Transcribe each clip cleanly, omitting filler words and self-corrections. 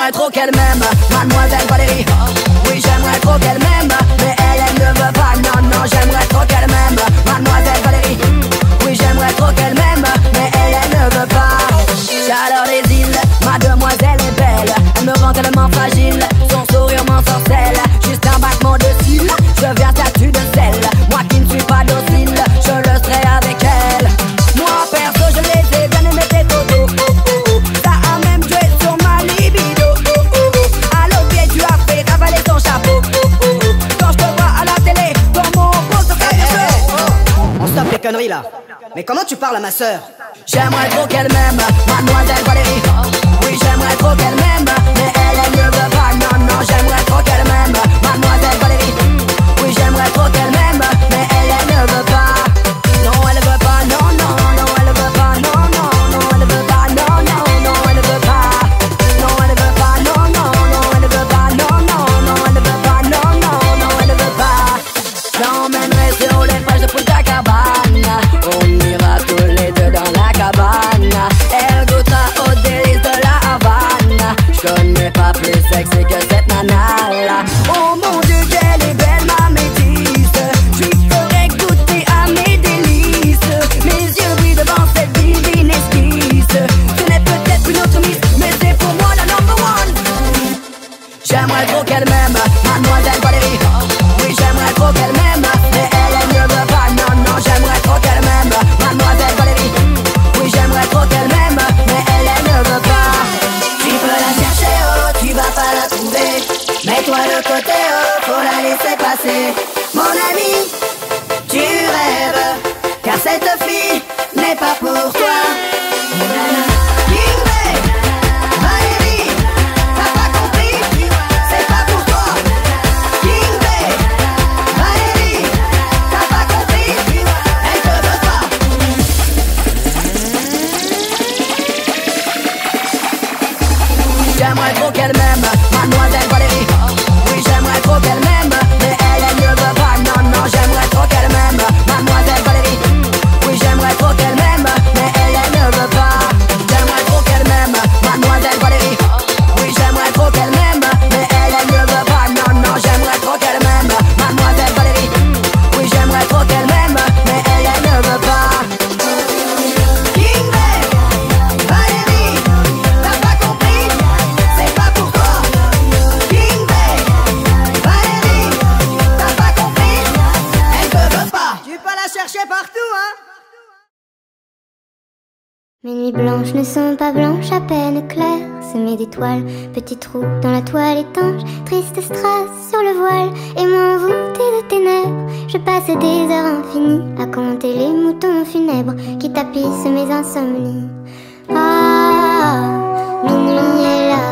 J'aimerais trop qu'elle m'aime, mademoiselle Valérie. Oui, j'aimerais trop qu'elle m'aime, mais elle ne veut pas. Non, non, j'aimerais trop qu'elle m'aime, mademoiselle Valérie. Oui, j'aimerais trop qu'elle m'aime, mais elle ne veut pas. Chaleur des îles, mademoiselle est belle. Elle me rend tellement fragile, son sourire m'ensorcelle. Juste un battement de cils, je viens statue de sel. Moi qui ne suis pas docile, je le serai avec elle. Moi perso, je les ai bien aimé tes photos. Ça a même joué sur ma libido. À l'autre tu as fait ravaler ton chapeau. Quand je te vois à la télé, dans mon poste de On stoppe les conneries là. Mais comment tu parles à ma sœur? J'aimerais trop qu'elle m'aime, mademoiselle Valérie. Oui, j'aimerais trop qu'elle m'aime, mais elle ne veut pas. Non, non, j'aimerais trop qu'elle m'aime, mademoiselle Valérie. Oui, j'aimerais trop qu'elle m'aime, mais elle ne veut pas. Non, elle veut pas, non, non, non, elle veut pas, non, non, non, elle veut pas, non, non, non, elle veut pas. Non, elle veut pas, non, non, non, elle veut pas, non, non, non, elle veut pas, non, non, non, elle veut pas. J'emmènerai sur les plages de Punta Cabana. On ira tous les deux dans la cabane. Elle goûtera au délice de la Havane. Je connais pas plus sexy que cette nana là. Oh mon Dieu, qu'elle est belle ma métisse. Je lui ferai goûter à mes délices. Mes yeux brillent devant cette divine esquisse. Ce n'est peut-être une autre miss, mais c'est pour moi la number one. J'aimerais trop qu'elle m'aime, mademoiselle Valérie. Oui, j'aimerais trop qu'elle m'aime, mais elle ne veut pas. Non, non, j'aimerais trop qu'elle m'aime, mademoiselle Valérie. Oui, j'aimerais trop qu'elle m'aime, mais elle ne veut pas. Tu peux la chercher, oh, tu vas pas la trouver. Mets-toi de côté, oh, faut la laisser passer. Mon ami, tu rêves, car cette fille n'est pas pour toi. Kingsley, Valérie, t'as pas compris, c'est pas pour toi. Kingsley, Valérie, t'as pas compris, elle te veut pas. J'aimerais trop qu'elle m'aime, mademoiselle Valérie. Oui, j'aimerais trop qu'elle m'aime, mais elle ne veut pas. Non, non, j'aimerais trop qu'elle m'aime, mademoiselle Valérie. Oui, j'aimerais trop qu'elle m'aime, mais elle ne veut pas. J'aimerais trop qu'elle m'aime, mademoiselle Valérie. Oui, j'aimerais trop qu'elle m'aime, mais elle ne veut pas. Non, non, j'aimerais trop qu'elle m'aime, mademoiselle Valérie. Oui, j'aimerais trop qu'elle m'aime, mais elle ne veut pas. Kingsley, Valérie, t'as pas compris, c'est pas pour toi. Kingsley, Valérie, t'as pas compris, elle te veut pas. Tu peux la chercher partout, hein? Mes nuits blanches ne sont pas blanches, à peine claires, semées d'étoiles, petits trous dans la toile étanche, triste strass sur le voile, et moi envoûtée de ténèbres. Je passe des heures infinies à compter les moutons funèbres qui tapissent mes insomnies. Ah, minuit est là,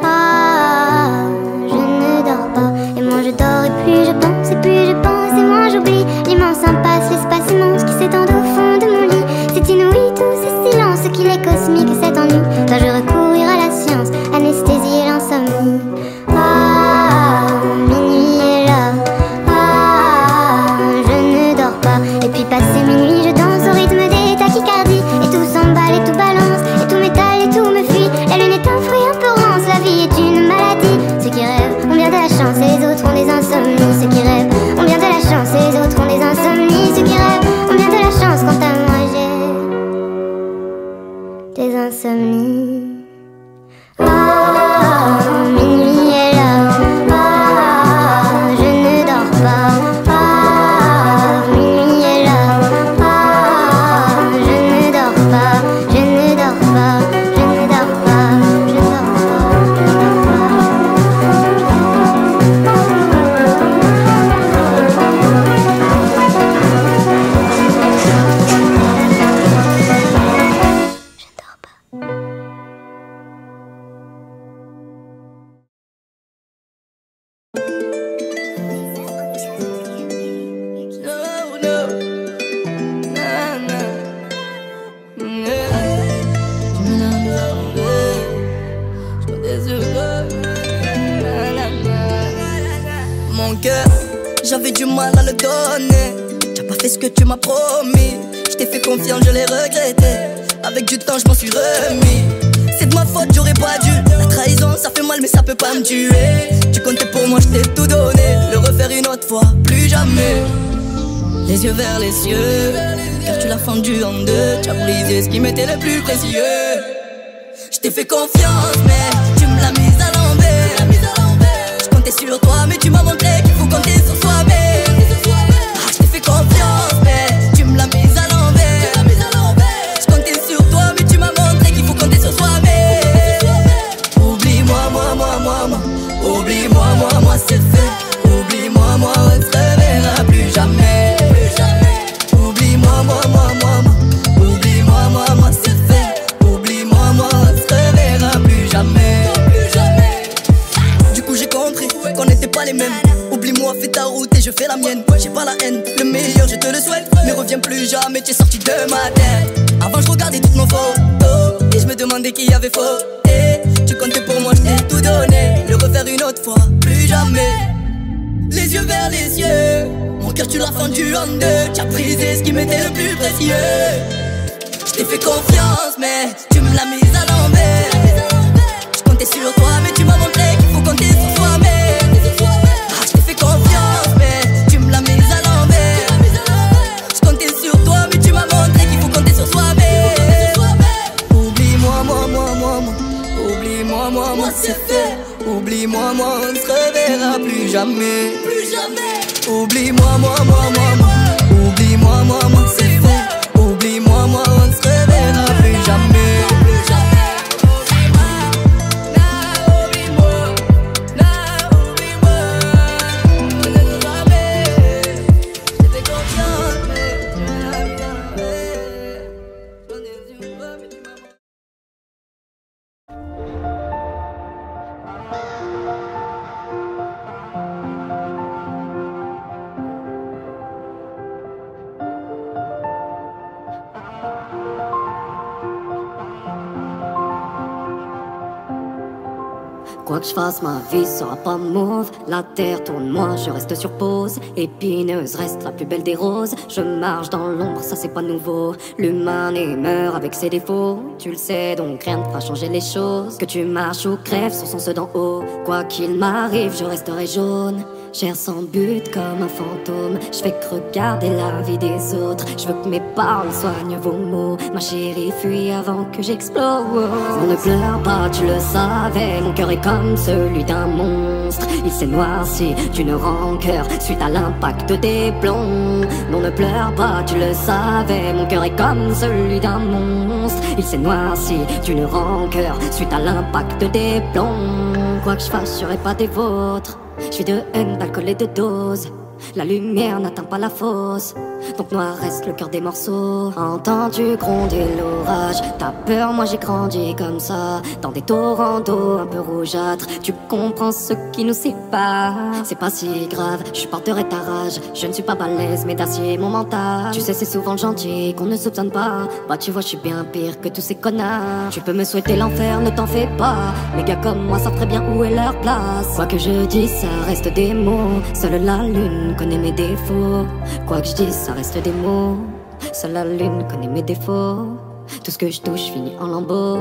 ah, je ne dors pas, et moins je dors et plus je pense, et moins j'oublie l'immense impasse, l'espace immense qui s'étend au fond de mon lit. C'est inouï tout ce silence, qu'il est cosmique cet ennui. Dois-je recourir à la science, anesthésier l'insomnie? Ah, minuit est là, ah, je ne dors pas, et puis passé minuit je danse au rythme des tachycardies, et tout s'emballe et tout balance, et tout m'étale et tout me fuit. La lune est un fruit un peu rance, la vie est une maladie. Ceux qui rêvent ont bien de la chance et les autres ont des insomnies. Ceux qui rêvent ont bien de la chance et les autres ont des insomnies. Ceux qui rêvent ont bien de la chance, quant à moi j'ai des insomnies. Ah, minuit est là, ah, je ne dors pas. Ah, minuit est là, ah, je ne dors pas, je ne dors pas, je ne dors pas, je ne dors Mon cœur, j'avais du mal à le donner. T'as pas fait ce que tu m'as promis. Je t'ai fait confiance, je l'ai regretté. Avec du temps, je m'en suis remis. c'est de ma faute, j'aurais pas dû. La trahison, ça fait mal mais ça peut pas me tuer. Tu comptais pour moi, je t'ai tout donné. Le refaire une autre fois, plus jamais. Les yeux vers les cieux, car tu l'as fendu en deux. Tu as brisé ce qui m'était le plus précieux. Je t'ai fait confiance mais tu me l'as mise à l'envers. Je comptais sur toi mais tu m'as montré qu'il faut compter sur soi-même. Je t'ai fait confiance mais tu me l'as mise à l'envers. Je comptais sur toi mais tu m'as montré qu'il faut compter sur soi-même. Oublie-moi, moi. Oublie-moi, moi c'est fait. Oublie-moi, on ne se reverra plus jamais. Oublie-moi, moi. Oublie-moi, moi c'est fait. Oublie-moi, on ne se reverra plus jamais. Du coup j'ai compris qu'on n'était pas les mêmes. Oublie-moi, fais ta route et je fais la mienne. J'ai pas la haine, le meilleur je te le souhaite. Mais reviens plus jamais, tu es sorti de ma tête. Avant je regardais toutes nos photos et je me demandais qui avait fauté. Tu comptais pour moi, je t'ai tout donné. Le refaire une autre fois, plus jamais. Les yeux vers les yeux, mon cœur tu l'as fendu en deux. Tu as brisé ce qui m'était le plus précieux. Je t'ai fait confiance mais tu me l'as mise à l'envers. Je comptais sur toi mais tu m'as montré qu'il faut compter sur soi-même. Je t'ai fait confiance mais tu me l'as mise à l'envers. Je comptais sur toi mais tu m'as montré qu'il faut compter sur soi-même. Oublie-moi, moi. Oublie-moi, moi c'est fait. Oublie-moi, on ne se reverra plus jamais. Oublie-moi, moi. Oublie-moi, moi c'est fait. Oublie-moi, on ne se reverra plus jamais. Quoi que je fasse, ma vie sera pas mauve. La terre tourne, moi je reste sur pause. Épineuse reste la plus belle des roses. Je marche dans l'ombre, ça c'est pas nouveau. L'humain naît, meurt avec ses défauts. Tu le sais donc rien ne fera changer les choses. Que tu marches ou crèves sur son ceux d'en haut. Quoi qu'il m'arrive, je resterai jaune. J'erre sans but comme un fantôme. Je fais que regarder la vie des autres. Je veux que mes paroles soignent vos mots. Ma chérie fuit avant que j'explose. On ne pleure pas, tu le savais. Mon cœur est comme celui d'un monstre. Il s'est noirci d'une rancœur suite à l'impact des plombs. Non, ne pleure pas, tu le savais. Mon cœur est comme celui d'un monstre. Il s'est noirci d'une rancœur suite à l'impact des plombs. Quoi que je fasse, je serai pas des vôtres. Je vis de haine, d'alcool et de doses. La lumière n'atteint pas la fosse. Donc noir reste le cœur des morceaux. Entends-tu gronder l'orage? T'as peur, moi j'ai grandi comme ça. Dans des torrents d'eau un peu rougeâtres. Tu comprends ce qui nous sépare. C'est pas si grave, je supporterai ta rage. Je ne suis pas balèze mais d'acier mon mental. Tu sais c'est souvent le gentil qu'on ne soupçonne pas. Bah tu vois je suis bien pire que tous ces connards. Tu peux me souhaiter l'enfer, ne t'en fais pas. Les gars comme moi savent très bien où est leur place. Quoi que je dise ça reste des mots. Seule la lune connaît mes défauts. Quoi que je dise ça reste des mots. Seule la lune connaît mes défauts. Tout ce que je touche finit en lambeaux.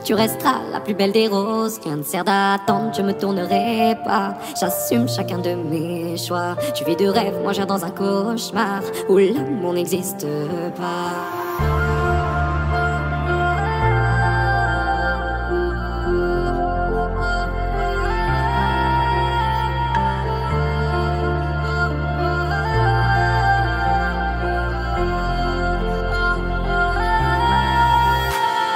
Tu resteras la plus belle des roses. Rien ne sert d'attendre, je me tournerai pas. J'assume chacun de mes choix. Tu vis de rêve, moi j'erre dans un cauchemar où l'amour n'existe pas.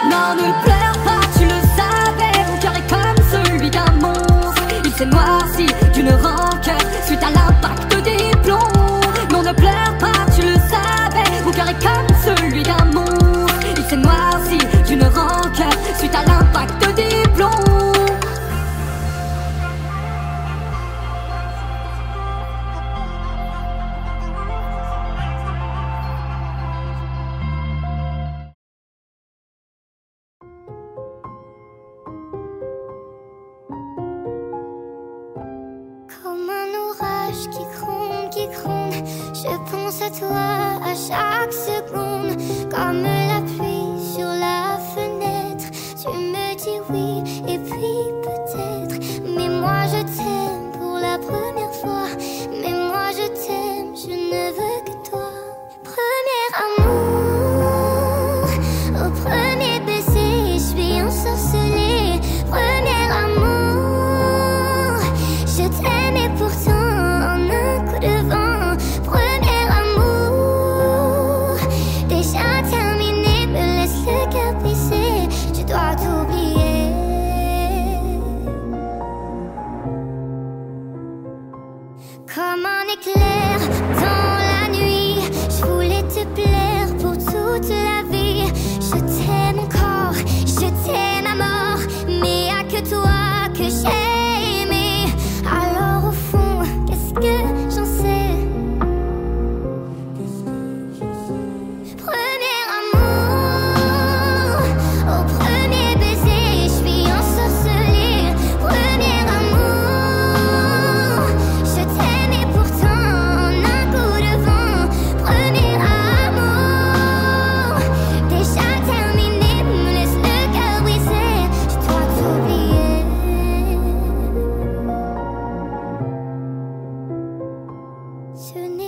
Non, ne pleure pas, tu le savais. Mon cœur est comme celui d'un monstre. Il s'est noirci d'une rancœur suite à l'impact des plombs. Non, ne pleure pas, tu le savais. Mon cœur est comme celui d'un monstre. Il s'est noirci d'une rancœur suite à l'impact des plombs. Qui gronde, je pense à toi à chaque seconde. Comme la pluie sur la fenêtre, tu me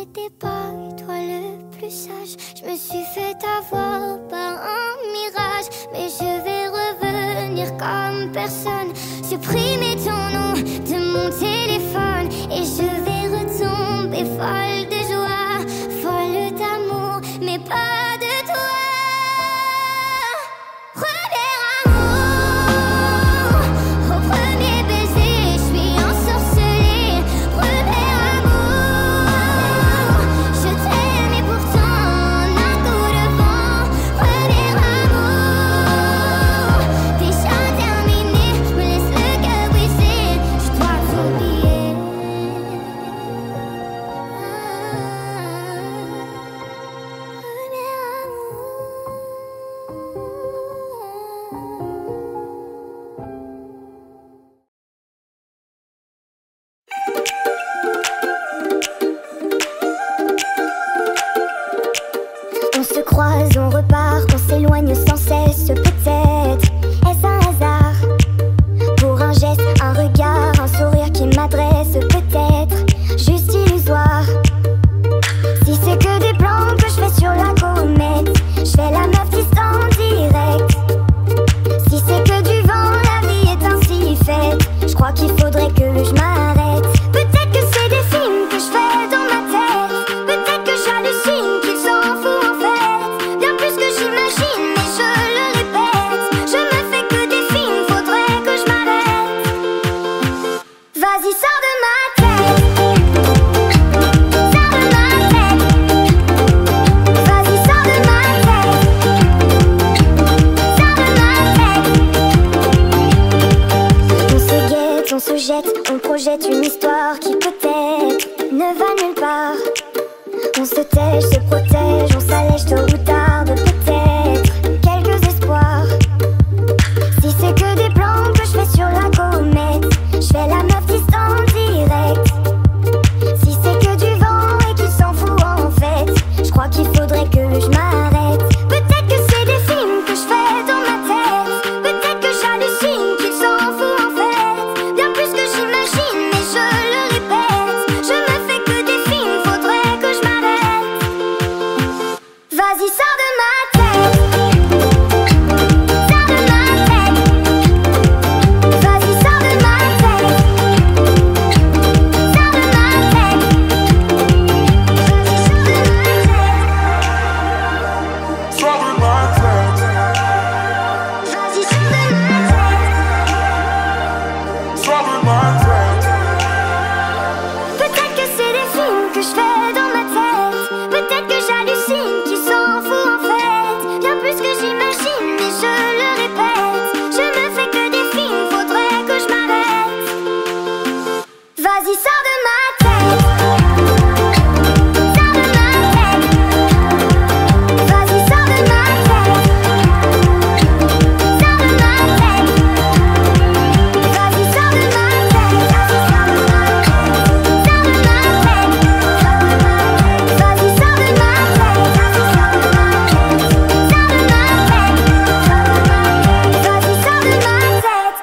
n'étais pas toi le plus sage. Je me suis fait avoir par un mirage, mais je vais revenir comme personne. Supprimer ton nom de mon téléphone et je vais retomber folle de joie, folle d'amour, mais pas de toi. Premier amour, au premier baiser, je suis ensorcelée. Premier amour, je t'aime et pourtant on a coup de vent. Premier amour, déjà terminé, me laisse le cœur brisé, je dois t'oublier. Premier On se croise, on repart, on s'éloigne sans cesse. Peut-être est-ce un hasard? Pour un geste, un regard, un sourire qui m'adresse. Peut-être juste illusoire. Si c'est que des plans que je fais sur la comète, je fais la meuf distant direct. Si c'est que du vent, la vie est ainsi faite. Je crois qu'il faudrait que je m'arrête. Peut-être que c'est des films que je fais dans ma tête. Peut-être que j'hallucine, qu'ils s'en foutent en fait. Bien plus que j'imagine, mais je le répète. Je me fais que des films, faudrait que je m'arrête. Vas-y, sors de ma tête. Sors de ma tête. Vas-y, sors de ma tête. Sors de ma tête. On se guette, on se jette, on projette une histoire qui peut-être ne va nulle part. On se tèche, se protège, on s'allège tôt ou tard de peut-être quelques espoirs. Si c'est que des plans que je fais sur la comète, je fais la meuf distant direct. Si c'est que du vent et qu'il s'en fout en fait, je crois qu'il faudrait que je m'arrête. Peut-être que c'est des films que je fais dans ma tête. Peut-être que j'hallucine, qu'ils s'en foutent en fait. Bien plus que j'imagine, mais je le répète. Je me fais que des films, faudrait que je m'arrête. Vas-y, sors de ma tête. Sors de ma tête. Vas-y, sors de ma tête. Sors de ma tête. Sors de ma tête. Vas-y, sors de ma tête. Sors de ma tête. Peut-être que c'est des films que je fais dans ma tête. Peut-être que j'hallucine, qu'ils s'en foutent en fait. Bien plus que j'imagine, mais je le répète. Je me fais que des films, faudrait que je m'arrête. Vas-y, sors de ma tête. Sors de ma tête. Vas-y, sors de ma tête. Sors de ma tête. Vas-y, sors de ma tête. Sors de ma tête. Vas-y, sors de ma tête. Sors de ma tête. Vas-y, sors de ma tête.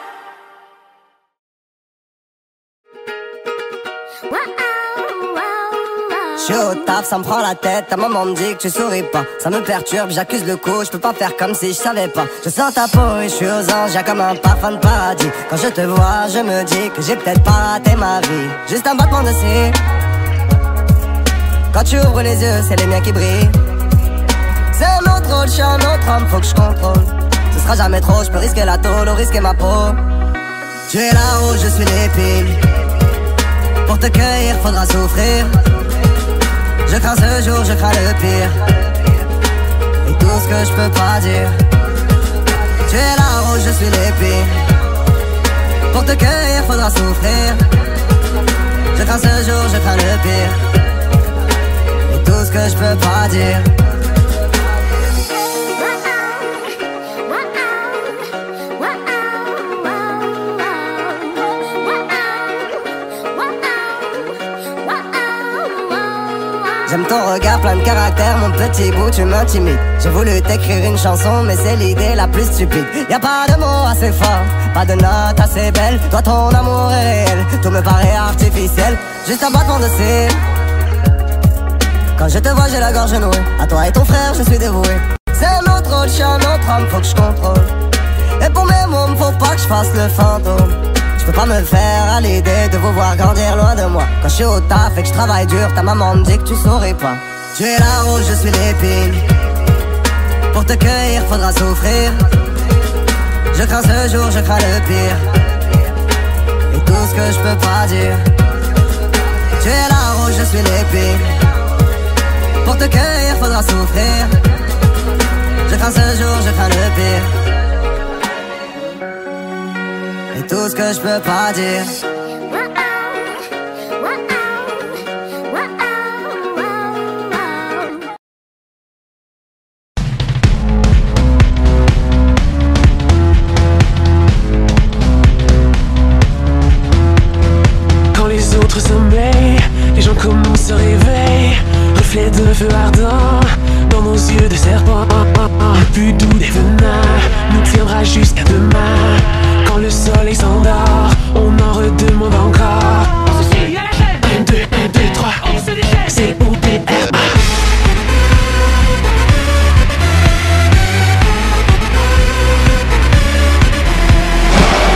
Je suis au taf, ça me prend la tête, ta maman me dit que tu souris pas. Ça me perturbe, j'accuse le coup, je peux pas faire comme si je savais pas. Je sens ta peau et je suis aux anges, y'a comme un parfum de paradis. Quand je te vois, je me dis que j'ai peut-être pas raté ma vie. Juste un battement de cils. Quand tu ouvres les yeux, c'est les miens qui brillent. C'est un autre rôle, je suis un autre homme, faut que je contrôle. Ce sera jamais trop, je peux risquer la tôle ou risquer ma peau. Tu es là où je suis l'épine. Pour te cueillir, faudra souffrir. Je crains ce jour, je crains le pire. Et tout ce que je peux pas dire. Tu es là où je suis l'épine. Pour te cueillir, faudra souffrir. Je crains ce jour, je crains le pire. Et tout ce que je peux pas dire. J'aime ton regard plein de caractère, mon petit bout, tu m'intimides. J'ai voulu t'écrire une chanson, mais c'est l'idée la plus stupide. Y'a pas de mots assez forts, pas de notes assez belles. Toi ton amour est réel, tout me paraît artificiel. Juste un battement de cils. Quand je te vois j'ai la gorge nouée. À toi et ton frère je suis dévoué. C'est un autre rôle, je suis un autre homme, faut que je contrôle. Et pour mes mômes, faut pas que je fasse le fantôme. Je peux pas me faire à l'idée de vous voir grandir loin de moi. Quand je suis au taf et que je travaille dur, ta maman me dit que tu saurais pas. Tu es la rose, je suis l'épine. Pour te cueillir, faudra souffrir. Je crains ce jour, je crains le pire. Et tout ce que je peux pas dire. Tu es la rose, je suis l'épine. Pour te cueillir, faudra souffrir. Je crains ce jour, je crains le pire. Et tout ce que je peux pas dire. Quand les autres sommeillent, les gens commencent à réveiller. Reflet de feu ardent dans nos yeux de serpent. Le plus doux des venins nous tiendra jusqu'à demain. Quand le soleil s'endort, on en redemande encore. On se suit à la chaîne. 1, 2, 1, 2, 3, on se déchaîne. C'est OPRA.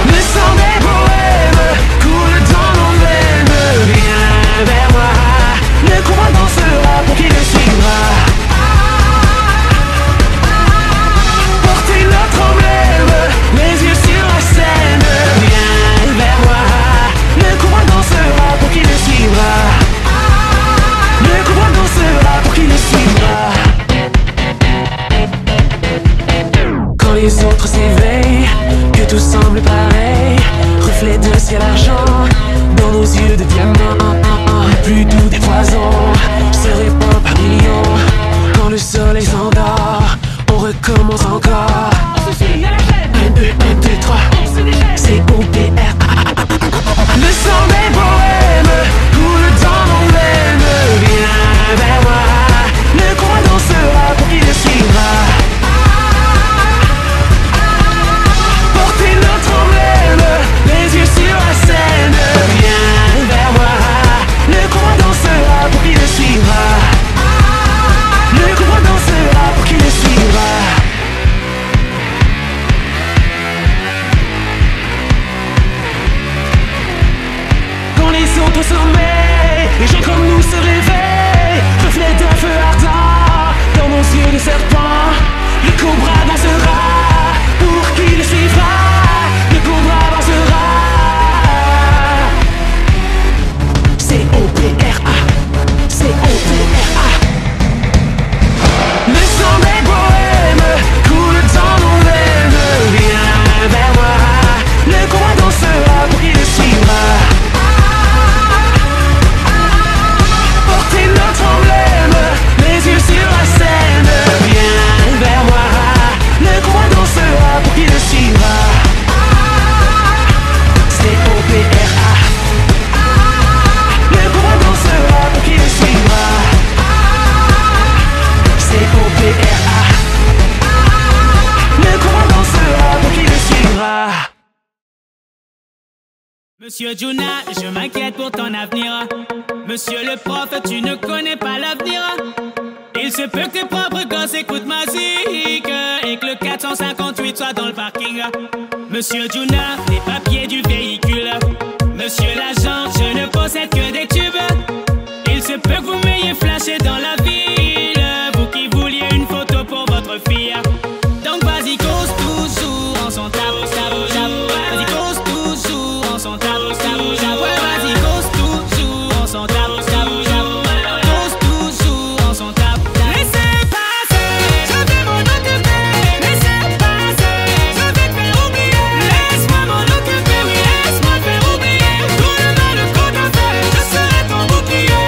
Le sang des poèmes coule dans nos veines. Viens vers moi, le combat dansera pour qui le suivra. Portez notre emblème, les yeux sur la scène. Viens vers moi, le combat dansera pour qui le suivra. Le combat dansera pour qui le suivra. Quand les autres s'éveillent, que tout semble pareil, reflet de ciel argent dans nos yeux de diamant. Le plus doux des poisons se répand par millions. Quand le soleil s'endort, on recommence encore. On se suit à la chaîne. 1, 2, 1, 2, 3, on se déchaîne. C'est OPRA. Le sang des poèmes coule dans nos veines. Viens vers moi, le combat dansera pour qui le suivra. Portez notre emblème, les yeux sur la scène. Viens vers moi, le combat dansera pour qui le suivra. Le combat dansera pour qui le suivra. Quand les autres sommeillent, les gens comme nous se réveillent. Reflet d'un feu ardent dans nos yeux de serpent. Le cobra dansera pour qui le suivra. Le cobra dansera. C'est OPRA. C'est OPRA. Le sang des poèmes coule dans nos veines. Viens vers moi, le combat dansera pour qui le suivra. Portez notre emblème, les yeux sur la scène. Viens vers moi, le combat dansera pour qui le suivra. C'est OPRA. Le combat dansera pour qui le suivra. C'est OPRA. Le combat dansera pour qui le suivra. Monsieur Juna, je m'inquiète pour ton avenir. Monsieur le prof, tu ne connais pas l'avenir. Il se peut que tes propres gosses écoutent ma musique et que le 458 soit dans le parking. Monsieur Juna, les papiers du véhicule. Monsieur l'agent, je ne possède que des tubes. Il se peut que vous m'ayez flashé dans la ville, vous qui vouliez une photo pour votre fille. Donc vas-y, cause toujours en son tabou, tabou, tabou. Vas-y, cause toujours en son tabou, tabou, tabou. Ouais, vas-y, cause toujours en son tabou, tabou, tabou. Cause toujours en son tabou. Laissez passer, je vais m'en occuper. Laissez passer, je vais te faire oublier. Laisse-moi m'en occuper, oui, laisse-moi te faire oublier. Tout le mal qu'on t'a fait, je serai ton bouclier.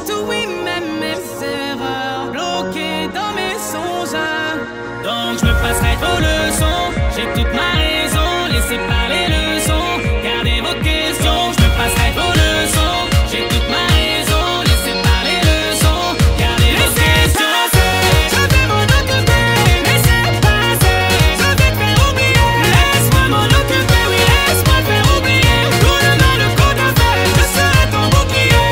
tout, oui, même mes erreurs, bloquées dans mes songes. Donc je me passerai vos leçons, j'ai toute ma raison, laissez parler le son, gardez vos questions. Je me passerai vos leçons, j'ai toute ma raison, laissez parler le son, gardez vos questions. Je vais m'en occuper, laissez passer, je vais te faire oublier. Laisse-moi m'en occuper, oui, laisse-moi te faire oublier. Tout le mal qu'on t'a fait, je serai ton bouclier.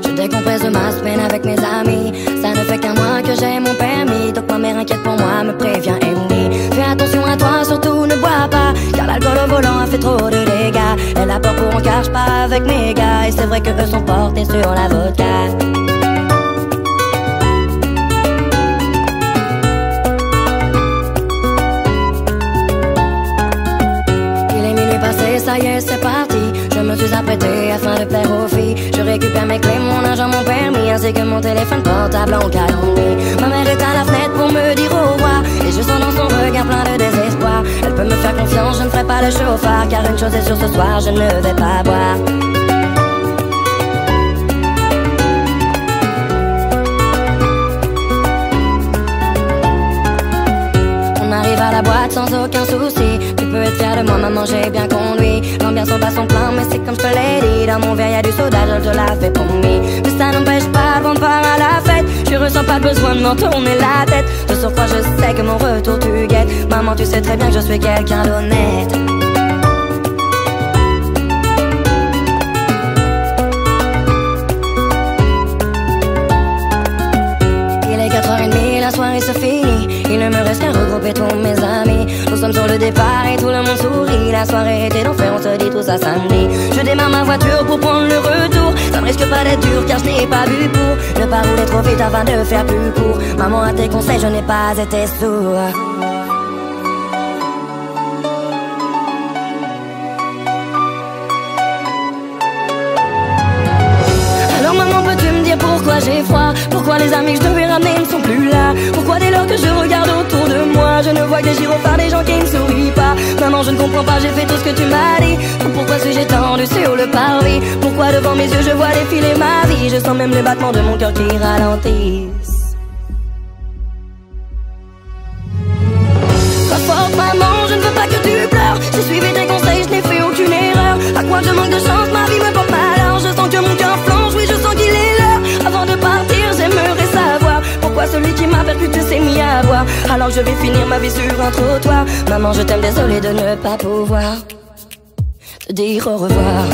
Je décompresse de ma semaine avec mes amis. Ça ne fait qu'un mois que j'ai mon permis, donc ma mère inquiète pour moi, me prévient et me dit: fais attention à toi, surtout ne bois pas, car l'alcool au volant a fait trop de dégâts. Elle a peur pour on cache pas avec mes gars, et c'est vrai que eux sont portés sur la vodka. Il est minuit passé, ça y est, c'est parti. Je me suis apprêtée afin de plaire aux filles. Je récupère mes clés, mon argent, mon permis, ainsi que mon téléphone portable en calendrier. Ma mère est à la fenêtre pour me dire au revoir, et je sens dans son regard plein de désespoir. Elle peut me faire confiance, je ne ferai pas le chauffard, car une chose est sûre, ce soir je ne vais pas boire. On arrive à la boîte sans aucun souci. Tu peux être fier de moi, maman, j'ai bien conduit. L'ambiance en bas son plein, mais c'est comme je te l'ai dit. Dans mon verre y'a du soda, je te l'avais promis. Mais ça n'empêche pas qu'on part à la fête. Je ressens pas le besoin de m'en tourner la tête. De surcroît je sais que mon retour tu guettes. Maman, tu sais très bien que je suis quelqu'un d'honnête. Il est 4h30, la soirée se finit. Il ne me reste qu'à regrouper tous mes amis. Nous sommes sur le départ et tout le monde sourit. La soirée était d'enfer, on se dit tout ça samedi. Je démarre ma voiture pour prendre le retour. Ça ne risque pas d'être dur car je n'ai pas bu pour ne pas rouler trop vite afin de faire plus court. Maman, à tes conseils, je n'ai pas été sourd. Alors maman, peux-tu me dire pourquoi j'ai froid? Pourquoi les amis que je devais ramener ne sont plus là? Pourquoi dès lors que je regarde autour de moi, je ne vois que des gyrophares, des gens qui ne sourient pas? Maman, je ne comprends pas, j'ai fait tout ce que tu m'as dit. Pourquoi suis-je étendu sur le parvis? Pourquoi devant mes yeux je vois défiler ma vie? Je sens même les battements de mon cœur qui ralentissent. Sois forte maman, je ne veux pas que tu pleures. J'ai suivi tes conseils, je n'ai fait aucune erreur. À quoi je manque de chance, ma vie me porte malheur. Je sens que mon cœur flanche, oui je sens qu'il est l'heure. Avant de partir, j'aimerais savoir pourquoi celui qui m'a percuté s'est mis à boire. Alors je vais finir ma vie sur un trottoir. Maman, je t'aime, désolée de ne pas pouvoir te dire au revoir.